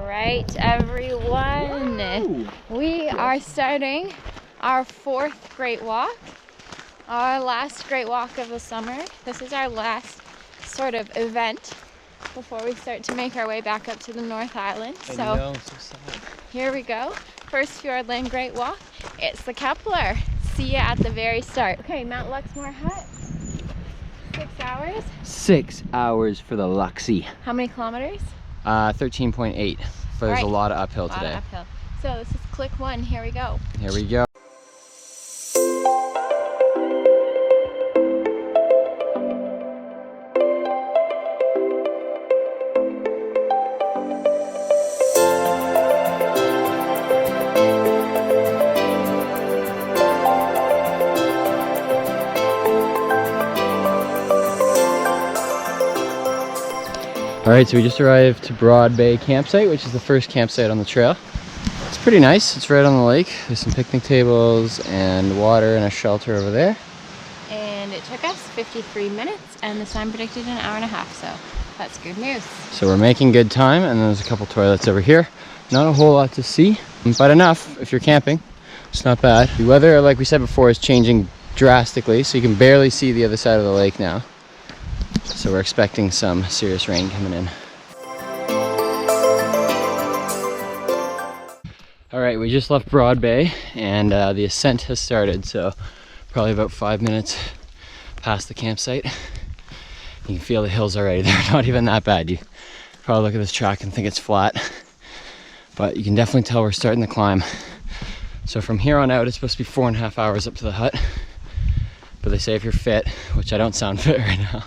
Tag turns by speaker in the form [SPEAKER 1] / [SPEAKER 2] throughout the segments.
[SPEAKER 1] right, everyone. Whoa. We are starting our 4th Great Walk, our last Great Walk of the summer. This is our last sort of event before we start to make our way back up to the North Island. So here we go. First Fiordland Great Walk. It's the Kepler. See you at the very start. Okay, Mount Luxmore Hut. 6 hours.
[SPEAKER 2] 6 hours for the Luxie.
[SPEAKER 1] How many kilometers?
[SPEAKER 2] 13.8. But there's a lot of uphill today.
[SPEAKER 1] Uphill. So this is click 1. Here we go.
[SPEAKER 2] Here we go. Alright, so we just arrived to Broad Bay campsite, which is the first campsite on the trail. It's pretty nice. It's right on the lake. There's some picnic tables and water and a shelter over there.
[SPEAKER 1] And it took us 53 minutes and the time predicted an hour and a half, so that's good news.
[SPEAKER 2] So we're making good time, and there's a couple toilets over here. Not a whole lot to see, but enough if you're camping. It's not bad. The weather, like we said before, is changing drastically, so you can barely see the other side of the lake now. So we're expecting some serious rain coming in. All right, we just left Broad Bay and the ascent has started. So probably about 5 minutes past the campsite. You can feel the hills already. They're not even that bad. You probably look at this track and think it's flat, but you can definitely tell we're starting to climb. So from here on out, it's supposed to be 4.5 hours up to the hut. But they say if you're fit, which I don't sound fit right now,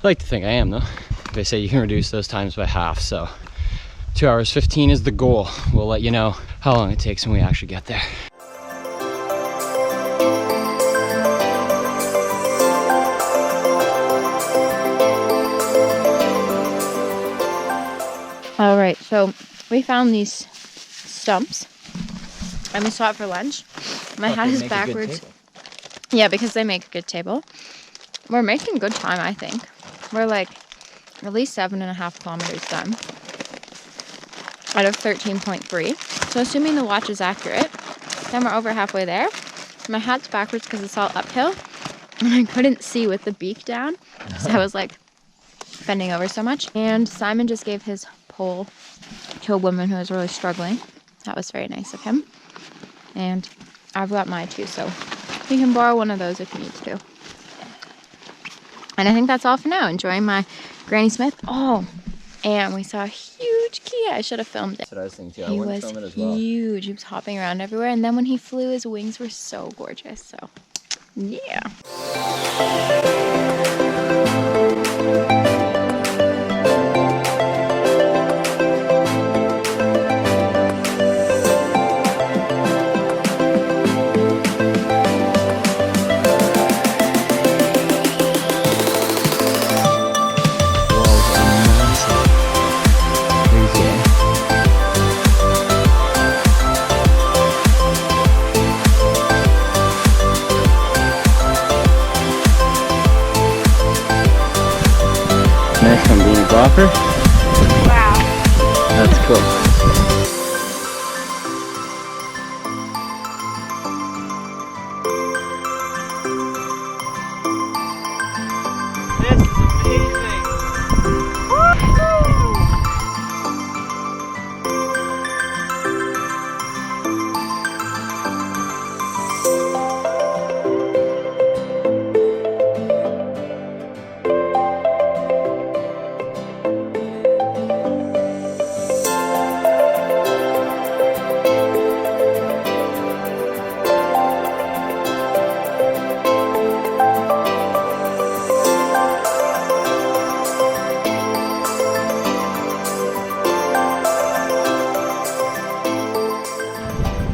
[SPEAKER 2] I like to think I am though. They say you can reduce those times by half, so 2 hours 15 is the goal. We'll let you know how long it takes when we actually get there.
[SPEAKER 1] All right, so we found these stumps and we saw it for lunch. My hat is backwards. Yeah, because they make a good table. We're making good time, I think. We're like at least 7.5 kilometers done out of 13.3. So assuming the watch is accurate, then we're over halfway there. My hat's backwards because it's all uphill and I couldn't see with the beak down because I was like bending over so much. And Simon just gave his pole to a woman who was really struggling. That was very nice of him. And I've got mine too, so you can borrow one of those if you need to. And I think that's all for now. Enjoying my Granny Smith. Oh, and we saw a huge Kia. I should have filmed it.
[SPEAKER 2] That's what I was thinking too.
[SPEAKER 1] He was huge. He was hopping around everywhere. And then when he flew, his wings were so gorgeous. So, yeah.
[SPEAKER 2] Nice one, beanie bopper.
[SPEAKER 1] Wow.
[SPEAKER 2] That's cool.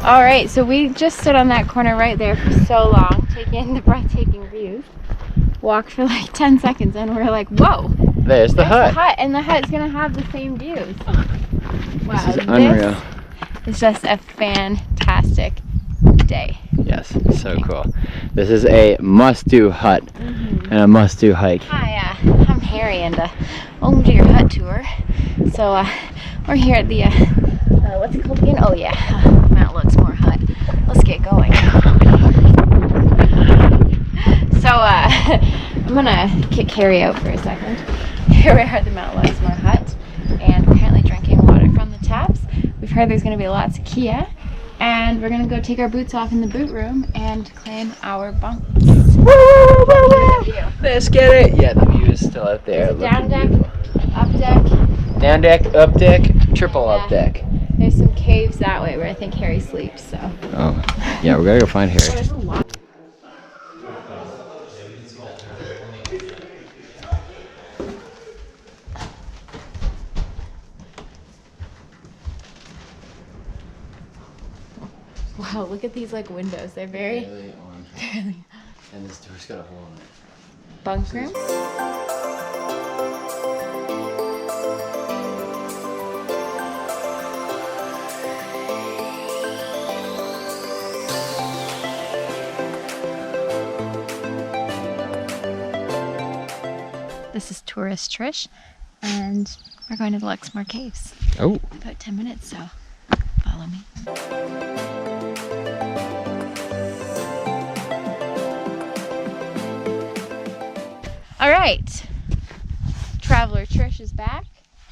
[SPEAKER 2] All right, so we just stood on that corner right there for so long, taking in the breathtaking views. Walked for like 10 seconds and we're like, whoa. There's the hut.
[SPEAKER 1] And the hut's gonna have the same views. Wow,
[SPEAKER 2] this is unreal.
[SPEAKER 1] It's just a fantastic day.
[SPEAKER 2] Yes, so cool. This is a must-do hut and a must-do hike.
[SPEAKER 1] Hi, I'm Harry and welcome to your hut tour. So We're here at the, what's it called again? Oh yeah, Mount Luxmore Hut. Let's get going. So, I'm gonna kick Carrie out for a second. Here we are at the Mount Luxmore Hut, and we're currently drinking water from the taps. We've heard there's gonna be lots of Kia, and we're gonna go take our boots off in the boot room and claim our bunks.
[SPEAKER 2] Let's get it! Yeah, the view is still out there.
[SPEAKER 1] Down deck,
[SPEAKER 2] beautiful.
[SPEAKER 1] up deck.
[SPEAKER 2] Down deck, up deck, triple up deck.
[SPEAKER 1] There's some caves that way where I think Harry sleeps, so.
[SPEAKER 2] Oh, yeah, we gotta go find Harry.
[SPEAKER 1] There's a lot. Wow, look at these like windows. They're very
[SPEAKER 2] And this door's got a hole in it.
[SPEAKER 1] bunk room. This is tourist Trish, and we're going to the Luxmore Caves.
[SPEAKER 2] Oh.
[SPEAKER 1] About 10 minutes, so follow me. All right, Traveler Trish is back.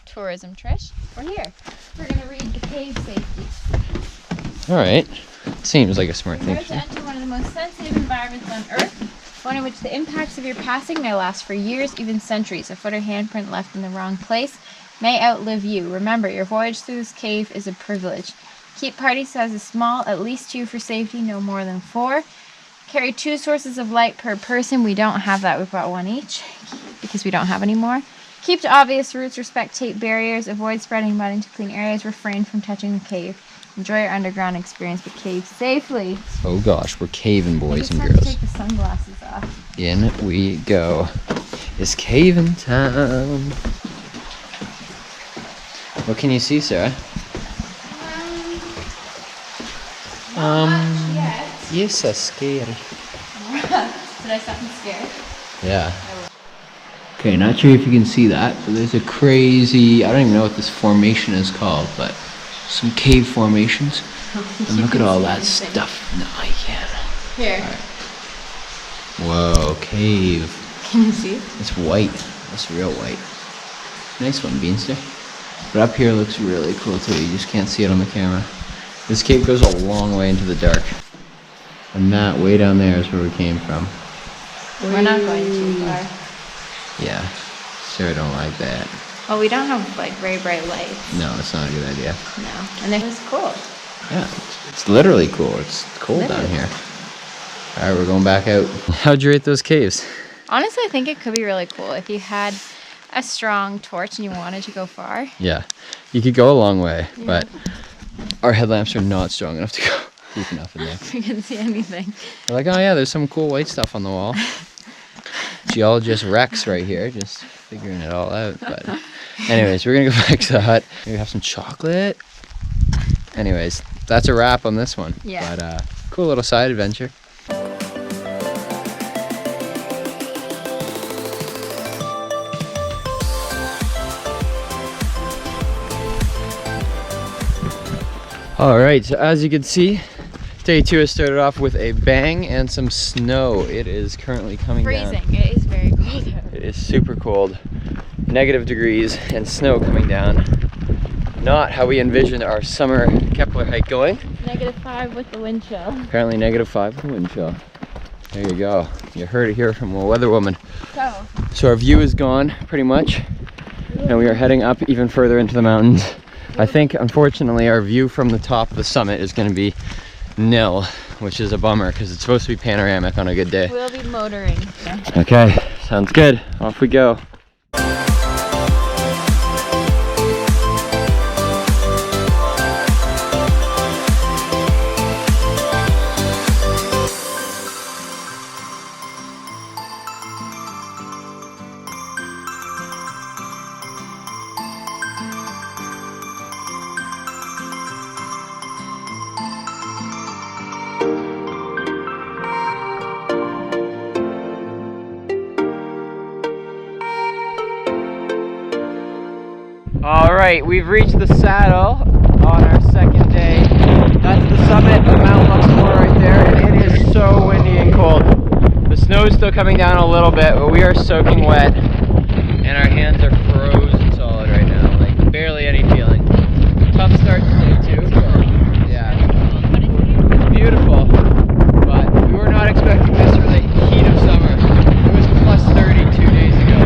[SPEAKER 1] Tourism Trish, we're here. We're gonna read the cave safety.
[SPEAKER 2] All right. Seems like a smart thing.
[SPEAKER 1] Prepare to enter one of the most sensitive environments on Earth, one in which the impacts of your passing may last for years, even centuries. A foot or handprint left in the wrong place may outlive you. Remember, your voyage through this cave is a privilege. Keep party sizes small, at least 2 for safety, no more than 4. Carry 2 sources of light per person. We don't have that. We brought 1 each because we don't have any more. Keep to obvious routes. Respect tape barriers. Avoid spreading mud into clean areas. Refrain from touching the cave. Enjoy your underground experience, but cave safely.
[SPEAKER 2] Oh gosh, we're caving, boys and
[SPEAKER 1] I just
[SPEAKER 2] girls.
[SPEAKER 1] have to take the sunglasses off.
[SPEAKER 2] In we go. It's caving time. What can you see, Sarah? You're so scary.
[SPEAKER 1] Did I sound scared?
[SPEAKER 2] Yeah. Okay, not sure if you can see that, but there's a crazy, I don't even know what this formation is called, but some cave formations. And look at all that stuff. No, I can't.
[SPEAKER 1] Here.
[SPEAKER 2] Whoa, cave.
[SPEAKER 1] Can you see?
[SPEAKER 2] It's white. That's real white. Nice one, Beanster. But up here looks really cool too. You just can't see it on the camera. This cave goes a long way into the dark. And that way down there is where we came from.
[SPEAKER 1] We're not going too far.
[SPEAKER 2] Yeah, Sarah don't like that.
[SPEAKER 1] Well, we don't have like very bright lights.
[SPEAKER 2] No, it's not a good idea.
[SPEAKER 1] No. And it was cool.
[SPEAKER 2] Yeah, it's literally cool. It's cold down here. All right, we're going back out. How'd you rate those caves?
[SPEAKER 1] Honestly, I think it could be really cool if you had a strong torch and you wanted to go far.
[SPEAKER 2] Yeah, you could go a long way, but our headlamps are not strong enough to go deep enough in there.
[SPEAKER 1] We can see anything.
[SPEAKER 2] We're like, oh yeah, there's some cool white stuff on the wall. Geologist Rex right here, just figuring it all out. But anyways, we're gonna go back to the hut. Maybe have some chocolate. Anyways, that's a wrap on this one.
[SPEAKER 1] Yeah.
[SPEAKER 2] But cool little side adventure. All right, so as you can see, day 2 has started off with a bang and some snow. It is currently coming down.
[SPEAKER 1] Freezing. It is very cold out.
[SPEAKER 2] It is super cold, negative degrees and snow coming down. Not how we envisioned our summer Kepler hike going.
[SPEAKER 1] -5 with the wind chill.
[SPEAKER 2] Apparently -5 with the wind chill. There you go. You heard it here from a weather woman. So our view is gone pretty much, and we are heading up even further into the mountains. I think, unfortunately, our view from the top of the summit is going to be nil, which is a bummer because it's supposed to be panoramic on a good day.
[SPEAKER 1] We'll be motoring.
[SPEAKER 2] Okay, sounds good. Off we go. right, we've reached the saddle on our second day. That's the summit of Mount Luxmore right there, and it is so windy and cold. The snow is still coming down a little bit, but we are soaking wet, and our hands are frozen solid right now, like barely any feeling. Tough start today too. Yeah, it's beautiful, but we were not expecting this for the heat of summer. It was plus 30 2 days ago.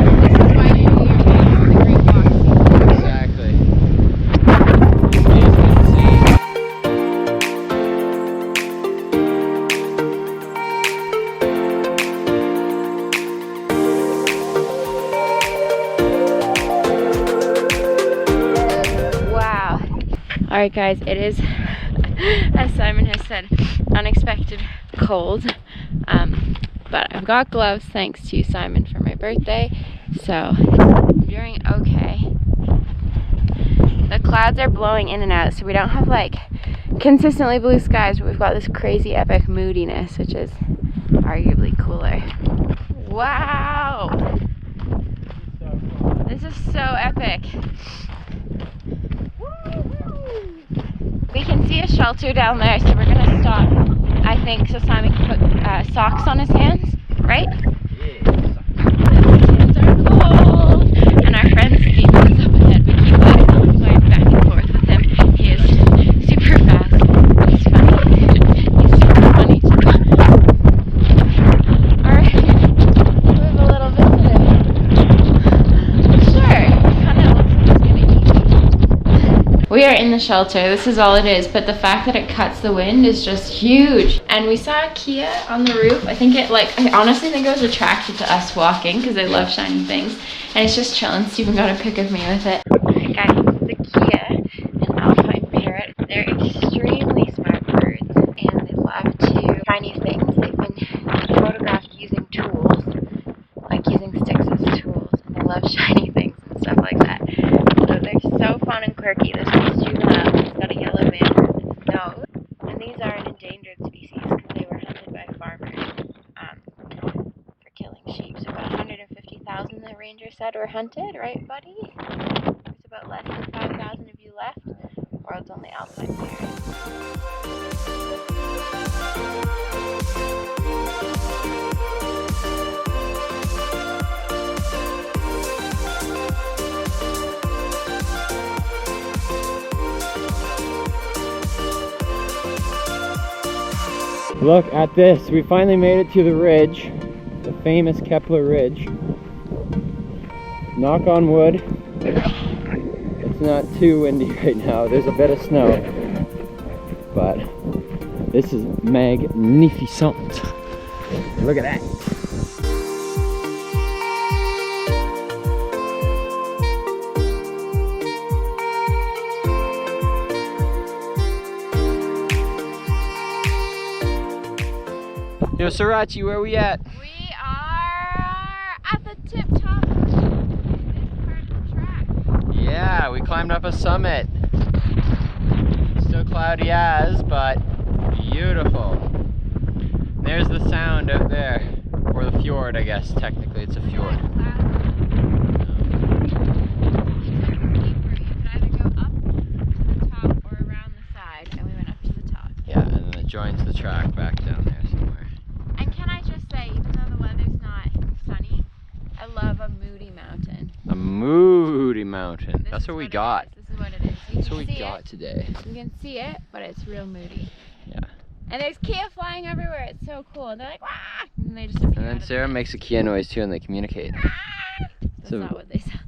[SPEAKER 2] Exactly.
[SPEAKER 1] Wow. Alright guys, it is, as Simon has said, unexpected cold. But I've got gloves thanks to Simon for my birthday, so I'm doing okay. The clouds are blowing in and out, so we don't have like consistently blue skies, but we've got this crazy epic moodiness, which is arguably cooler. Wow! This is so epic. We can see a shelter down there, so we're gonna stop, I think, so Simon can put socks on his hands, right?
[SPEAKER 2] Yeah.
[SPEAKER 1] His hands are cold! And our friend Steven is up ahead. We keep going back and forth with him. He is super fast. He's funny. He's super funny too. Alright, we have a little visitor. Sure, kind of looks like he's gonna eat. We are in the shelter, this is all it is, but the fact that it cuts the wind is just huge. And we saw a Kia on the roof. I think I honestly think it was attracted to us walking because they love shiny things. And it's just chilling. Steven got a pic of me with it. Alright guys, the Kia, an alpine parrot. They're extremely smart birds and they love to shiny things. They've been photographed using tools, like using sticks as tools, and they love shiny things and stuff like that. So they're so fun and quirky. This one's juvenile. He's got a yellow band on his nose. And these are an endangered species because they were hunted by farmers for killing sheep. So about 150,000 the ranger said were hunted, right buddy? There's about less than 5,000 of you left. World's only alpine parrot.
[SPEAKER 2] Look at this, we finally made it to the ridge, the famous Kepler ridge. Knock on wood, it's not too windy right now, there's a bit of snow, but this is magnificent. Look at that. Yo, Sriracha, where are we at?
[SPEAKER 1] We are at the tip top of this part of the track.
[SPEAKER 2] Yeah, we climbed up a summit. Still cloudy as, but beautiful. There's the sound out there. Or the fjord, I guess. Technically, it's a fjord.
[SPEAKER 1] You could either go up to the top or around the side, and we went up to the top.
[SPEAKER 2] Yeah, and then it joins the track back down there somewhere.
[SPEAKER 1] And can I just say, even though the weather's not sunny, I love a moody mountain.
[SPEAKER 2] A moody mountain. That's what we got.
[SPEAKER 1] This is what it is.
[SPEAKER 2] That's what we got today.
[SPEAKER 1] You can see it, but it's real moody.
[SPEAKER 2] Yeah.
[SPEAKER 1] And there's Kia flying everywhere. It's so cool. And they're like, wah! And they just appear.
[SPEAKER 2] And then Sarah makes a Kia noise too, and they communicate.
[SPEAKER 1] That's not what they said.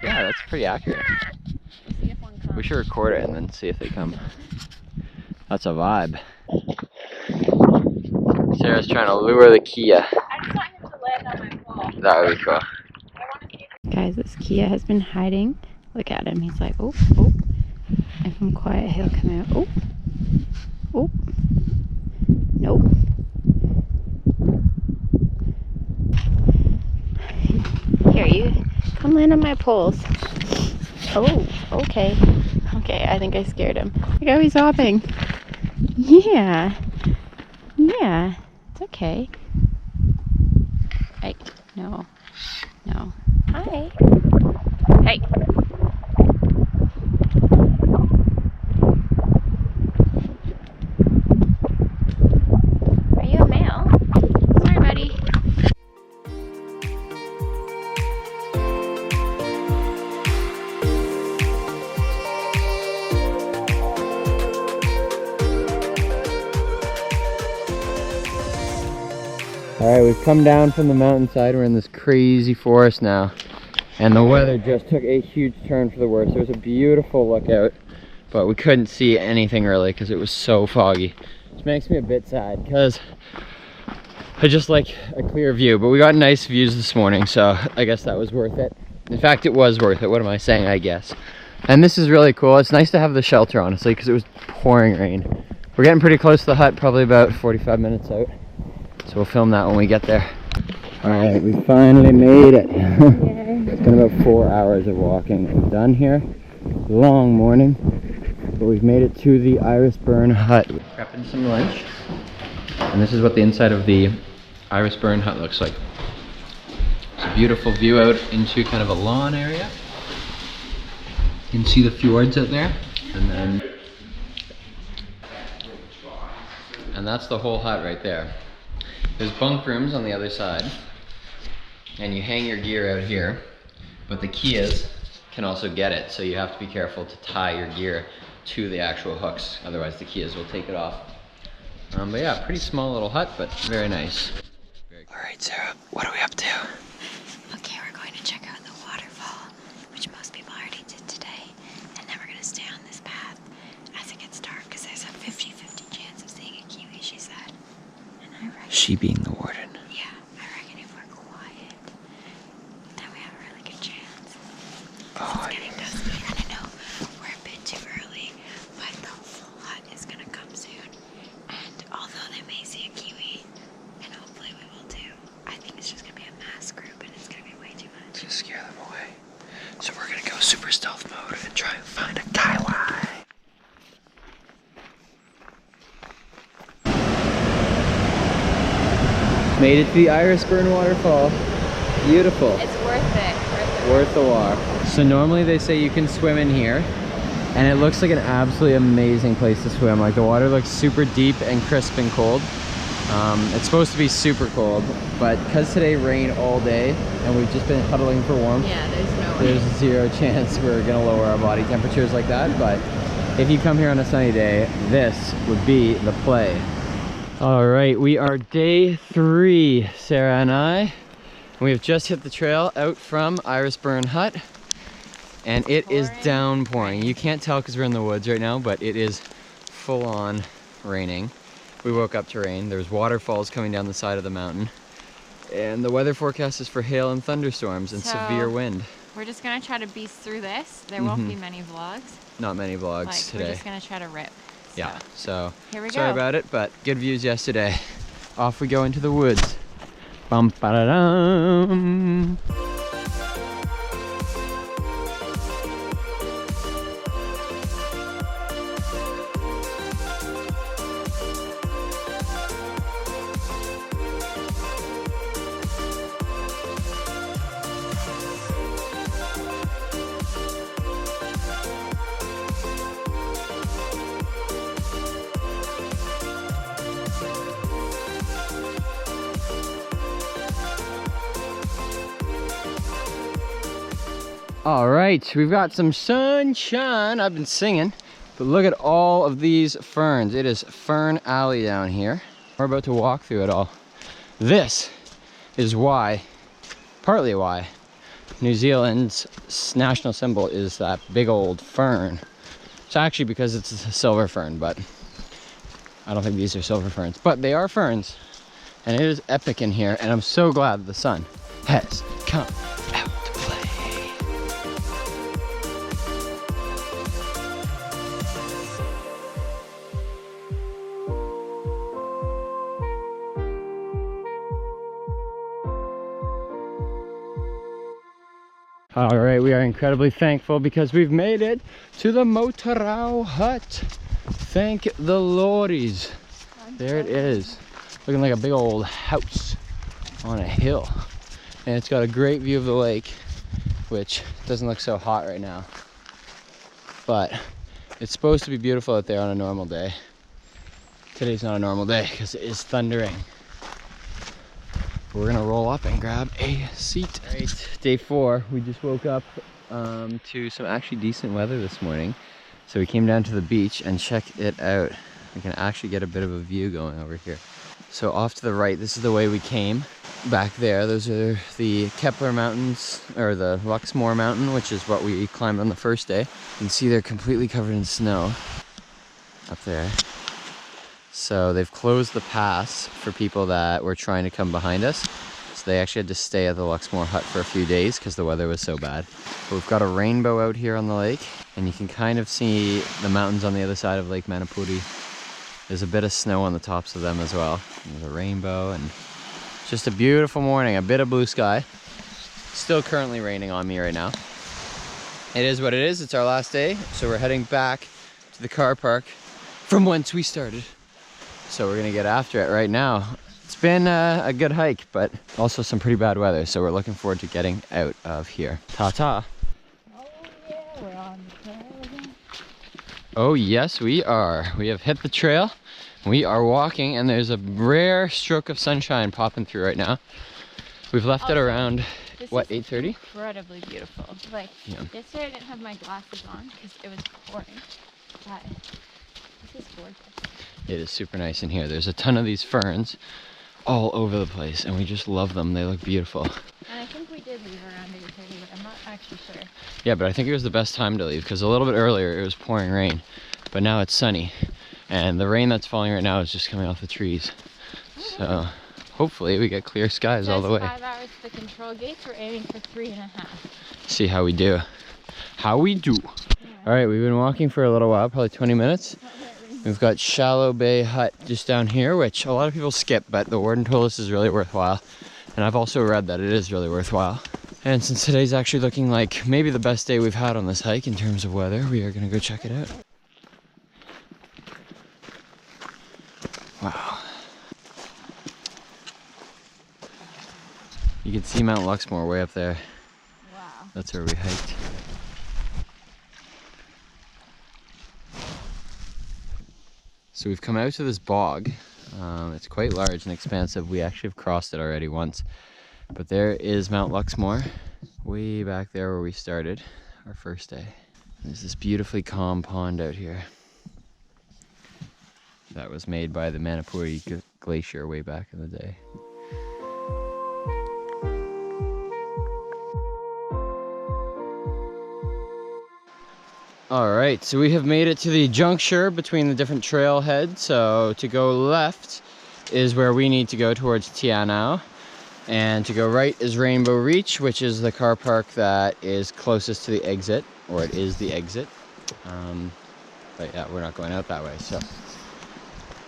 [SPEAKER 2] Yeah, that's pretty accurate.
[SPEAKER 1] We'll see if one comes.
[SPEAKER 2] We should record it and then see if they come. That's a vibe. Sarah's trying to lure the Kia.
[SPEAKER 1] I just want him to land on my pole.
[SPEAKER 2] That would be cool.
[SPEAKER 1] Guys, this Kia has been hiding. Look at him. He's like, oh, oh. If I'm quiet, he'll come out. Oh, oh. Nope. Here, you come land on my poles. Oh, okay. Okay, I think I scared him. Look how he's hopping. Yeah. Yeah. It's okay. Hey, no. No. Hi. Hey.
[SPEAKER 2] All right, we've come down from the mountainside. We're in this crazy forest now. And the weather just took a huge turn for the worse. There was a beautiful lookout, but we couldn't see anything really because it was so foggy. Which makes me a bit sad because I just like a clear view. But we got nice views this morning, so I guess that was worth it. In fact, it was worth it. What am I saying, I guess? And this is really cool. It's nice to have the shelter, honestly, because it was pouring rain. We're getting pretty close to the hut, probably about 45 minutes out. So we'll film that when we get there. Alright, we finally made it. It's been about 4 hours of walking. We're done here. Long morning. But we've made it to the Irisburn Hut. We're prepping some lunch. And this is what the inside of the Irisburn Hut looks like. It's a beautiful view out into kind of a lawn area. You can see the fjords out there. And that's the whole hut right there. There's bunk rooms on the other side, and you hang your gear out here, but the Kias can also get it, so you have to be careful to tie your gear to the actual hooks, otherwise the Kias will take it off. But yeah, pretty small little hut, but very nice. Alright, Sarah, what are we up to?
[SPEAKER 1] Okay, we're going to check out the waterfall, which most people already did today, and then we're going to stay on this path as it gets dark, because there's a 50-50 chance of seeing a kiwi, she said.
[SPEAKER 2] She being the warden.
[SPEAKER 1] Yeah, I reckon if we're quiet, then we have a really good chance.
[SPEAKER 2] Oh,
[SPEAKER 1] it's getting dusky, and I know we're a bit too early, but the full hut is gonna come soon. And although they may see a kiwi, and hopefully we will too, I think it's just gonna be a mass group, and it's gonna be way too much.
[SPEAKER 2] Just scare them away. So we're gonna go super stealth mode and try and find a kiwi. Made it to the Irisburn waterfall. Beautiful.
[SPEAKER 1] It's worth it.
[SPEAKER 2] Worth the walk. So normally they say you can swim in here, and it looks like an absolutely amazing place to swim. Like the water looks super deep and crisp and cold. It's supposed to be super cold, but because today rained all day and we've just been huddling for warmth,
[SPEAKER 1] yeah,
[SPEAKER 2] there's zero chance we're gonna lower our body temperatures like that. But if you come here on a sunny day, this would be the play. All right, we are day 3, Sarah and I. We have just hit the trail out from Irisburn Hut, and it is downpouring. You can't tell because we're in the woods right now, but it is full on raining. We woke up to rain. There's waterfalls coming down the side of the mountain, and the weather forecast is for hail and thunderstorms and severe wind.
[SPEAKER 1] We're just gonna try to beast through this. There won't be many vlogs.
[SPEAKER 2] Not many vlogs today.
[SPEAKER 1] We're just gonna try to rip.
[SPEAKER 2] Yeah, so
[SPEAKER 1] here we go.
[SPEAKER 2] Sorry about it, but good views yesterday. Off we go into the woods. Bum ba da dum. All right, we've got some sunshine. I've been singing, but look at all of these ferns. It is Fern Alley down here. We're about to walk through it all. This is why, partly why, New Zealand's national symbol is that big old fern. It's actually because it's a silver fern, but I don't think these are silver ferns, but they are ferns. And it is epic in here, and I'm so glad the sun has come out to play. All right, we are incredibly thankful because we've made it to the Moturau Hut. Thank the Lordies. There it is. Looking like a big old house on a hill. And it's got a great view of the lake, which doesn't look so hot right now. But it's supposed to be beautiful out there on a normal day. Today's not a normal day because it is thundering. We're gonna roll up and grab a seat. All right, day 4. We just woke up to some actually decent weather this morning. So we came down to the beach and checked it out. We can actually get a bit of a view going over here. So off to the right, this is the way we came. Back there, those are the Kepler mountains, or the Luxmore mountain, which is what we climbed on the first day. You can see they're completely covered in snow up there. So they've closed the pass for people that were trying to come behind us. So they actually had to stay at the Luxmore Hut for a few days because the weather was so bad. But we've got a rainbow out here on the lake, and you can kind of see the mountains on the other side of Lake Manapuri. There's a bit of snow on the tops of them as well. There's a rainbow, and just a beautiful morning, a bit of blue sky. Still currently raining on me right now. It is what it is, it's our last day. So we're heading back to the car park from whence we started. So we're gonna get after it right now. It's been a good hike, but also some pretty bad weather. So we're looking forward to getting out of here. Ta-ta.
[SPEAKER 1] Oh yeah, we're on the trail again.
[SPEAKER 2] Oh yes, we are. We have hit the trail. We are walking, and there's a rare stroke of sunshine popping through right now. We've left it around, what, 8:30?
[SPEAKER 1] Incredibly beautiful. Like, yesterday I didn't have my glasses on because it was pouring. But this is gorgeous.
[SPEAKER 2] It is super nice in here. There's a ton of these ferns all over the place, and we just love them. They look beautiful.
[SPEAKER 1] And I think we did leave around 8:30, but I'm not actually sure.
[SPEAKER 2] Yeah, but I think it was the best time to leave because a little bit earlier it was pouring rain, but now it's sunny. And the rain that's falling right now is just coming off the trees. So hopefully we get clear skies all the way.
[SPEAKER 1] 5 hours to the control gates. We're aiming for 3.5.
[SPEAKER 2] See how we do. How we do.
[SPEAKER 1] Yeah.
[SPEAKER 2] All right, we've been walking for a little while, probably 20 minutes. We've got Shallow Bay Hut just down here, which a lot of people skip, but the warden told us is really worthwhile. And I've also read that it is really worthwhile. And since today's actually looking like maybe the best day we've had on this hike in terms of weather, we are gonna go check it out. Wow. You can see Mount Luxmore way up there.
[SPEAKER 1] Wow.
[SPEAKER 2] That's where we hiked. So we've come out to this bog. It's quite large and expansive. We actually have crossed it already once. But there is Mount Luxmore, way back there where we started our first day. There's this beautifully calm pond out here. That was made by the Manapuri Glacier way back in the day. All right, so we have made it to the juncture between the different trailheads. So to go left is where we need to go towards Tianau. And to go right is Rainbow Reach, which is the car park that is closest to the exit, or it is the exit. But yeah, we're not going out that way, so.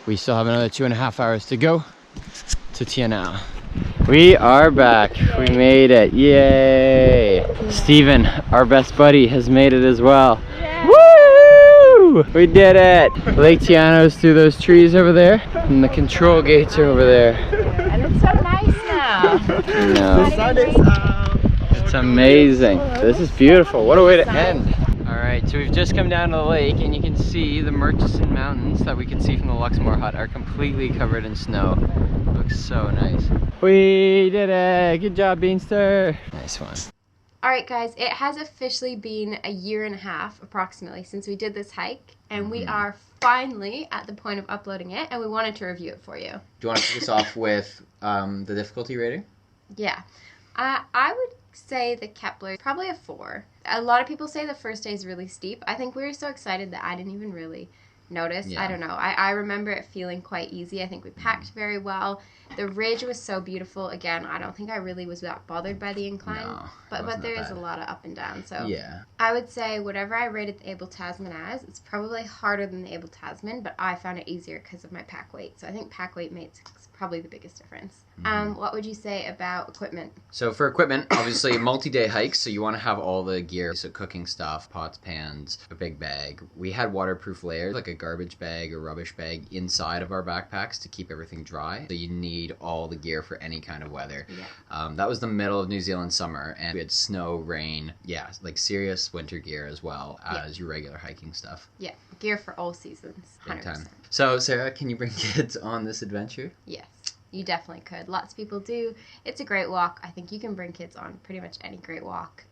[SPEAKER 2] We still have another 2.5 hours to go to Tianau. We are back. We made it. Yay! Yeah. Steven, our best buddy, has made it as well. Yeah. Woo! We did it! Lake Tianau's through those trees over there, and the control gates are over there.
[SPEAKER 1] And it's so nice now.
[SPEAKER 2] No.
[SPEAKER 1] The sun is out.
[SPEAKER 2] It's amazing. This is beautiful. What a way to end. Alright, so we've just come down to the lake, and you can see the Murchison Mountains that we can see from the Luxmore Hut are completely covered in snow. Looks so nice. We did it! Good job, Beanster! Nice one.
[SPEAKER 3] Alright guys, it has officially been 1.5 years approximately since we did this hike, and we are finally at the point of uploading it, and we wanted to review it for you.
[SPEAKER 2] Do you want to kick us off with the difficulty rating?
[SPEAKER 3] Yeah. I would say the Kepler, probably a 4. A lot of people say the first day is really steep. I think we were so excited that I didn't even really notice. Yeah. I don't know. I remember it feeling quite easy. I think we packed very well. The ridge was so beautiful. Again, I don't think I really was that bothered by the incline. No, but there is a lot of up and down. So yeah. I would say whatever I rated the Abel Tasman as, it's probably harder than the Abel Tasman, but I found it easier because of my pack weight. So I think pack weight makes probably the biggest difference. What would you say about equipment?
[SPEAKER 2] So for equipment, obviously multi-day hikes, so you want to have all the gear, so cooking stuff, pots, pans, a big bag. We had waterproof layers, like a garbage bag or rubbish bag inside of our backpacks to keep everything dry. So you need all the gear for any kind of weather. Yeah. That was the middle of New Zealand summer, and we had snow, rain, yeah, like serious winter gear as well as your regular hiking stuff.
[SPEAKER 3] Yeah, gear for all seasons, 100%. Big time.
[SPEAKER 2] So Sarah, can you bring kids on this adventure?
[SPEAKER 3] Yes. You definitely could. Lots of people do. It's a great walk. I think you can bring kids on pretty much any great walk.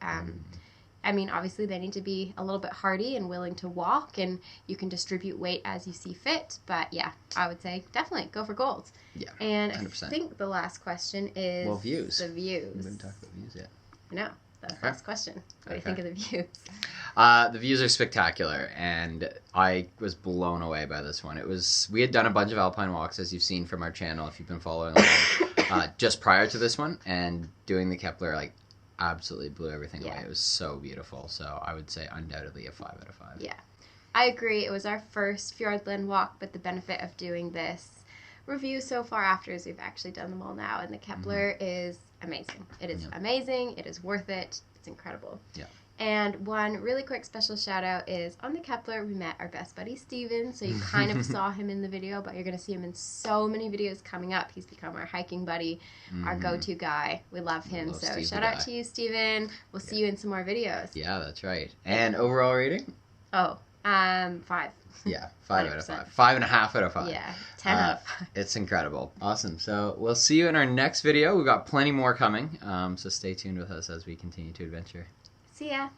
[SPEAKER 3] I mean, obviously they need to be a little bit hardy and willing to walk, and you can distribute weight as you see fit. But yeah, I would say definitely go for gold.
[SPEAKER 2] Yeah,
[SPEAKER 3] and
[SPEAKER 2] 100%.
[SPEAKER 3] I think the last question is
[SPEAKER 2] views.
[SPEAKER 3] The views.
[SPEAKER 2] We haven't talked about views yet.
[SPEAKER 3] No, that's the last question. What do you think of the views?
[SPEAKER 2] The views are spectacular, and I was blown away by this one. We had done a bunch of alpine walks, as you've seen from our channel if you've been following along, just prior to this one, and doing the Kepler, like, absolutely blew everything away. It was so beautiful. So I would say undoubtedly a 5 out of 5.
[SPEAKER 3] Yeah, I agree. It was our first fiordland walk, but the benefit of doing this review so far after is we've actually done them all now, and the Kepler is amazing. It is amazing. It is worth it. It's incredible.
[SPEAKER 2] Yeah.
[SPEAKER 3] And one really quick special shout out is on the Kepler, we met our best buddy Steven. So you kind of saw him in the video, but you're going to see him in so many videos coming up. He's become our hiking buddy, our go-to guy. We love him. So shout out to you, Steven. We'll see you in some more videos.
[SPEAKER 2] Yeah, that's right. And overall rating?
[SPEAKER 3] 5.
[SPEAKER 2] Yeah, 5 out of 5. 5.5 out of 5.
[SPEAKER 3] Yeah, 10 out of 5.
[SPEAKER 2] It's incredible. Awesome. So we'll see you in our next video. We've got plenty more coming. So stay tuned with us as we continue to adventure.
[SPEAKER 3] See ya.